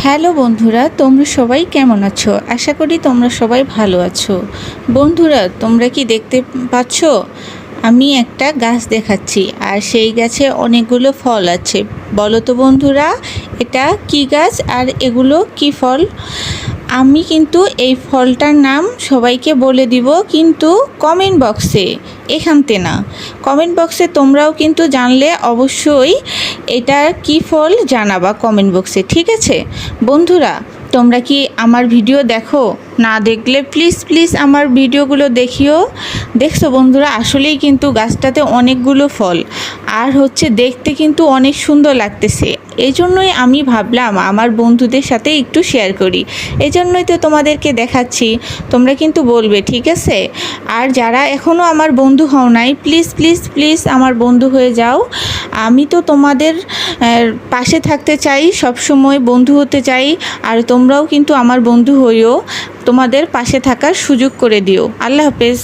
Hello বন্ধুরা, তোমরা সবাই কেমন আছো? আশা করি তোমরা সবাই ভালো আছো। বন্ধুরা, তোমরা কি দেখতে পাচ্ছ? আমি একটা গাছ দেখাচ্ছি আর সেই গাছে অনেকগুলো ফল আছে। বলো তো বন্ধুরা, এটা কি গাছ আর এগুলো কি ফল? আমি কিন্তু এই ফলটার নাম সবাইকে বলে দিব, কিন্তু কমেন্ট বক্সে, এখানতে না। কমেন্ট বক্সে তোমরাও কিন্তু জানলে অবশ্যই এটা কি ফল জানাবা কমেন্ট বক্সে, ঠিক আছে? বন্ধুরা, তোমরা কি আমার ভিডিও দেখো? না দেখলে প্লিজ প্লিজ আমার ভিডিওগুলো দেখিও। দেখছো বন্ধুরা, আসলেই কিন্তু গাছটাতে অনেকগুলো ফল আর দেখতে কিন্তু অনেক সুন্দর লাগতেছে। এই জন্যই আমি ভাবলাম আমার বন্ধুদের সাথে একটু শেয়ার করি। এই জন্যই তো তোমাদেরকে দেখাচ্ছি। তোমরা কিন্তু বলবে, ঠিক আছে? আর যারা এখনও আমার বন্ধু হও নাই, প্লিজ প্লিজ প্লিজ আমার বন্ধু হয়ে যাও। আমি তো তোমাদের পাশে থাকতে চাই, সব সময় বন্ধু হতে চাই। আর তোমরাও কিন্তু আমার বন্ধু হইও, তোমাদের পাশে থাকার সুযোগ করে দিও। আল্লাহ হাফেজ।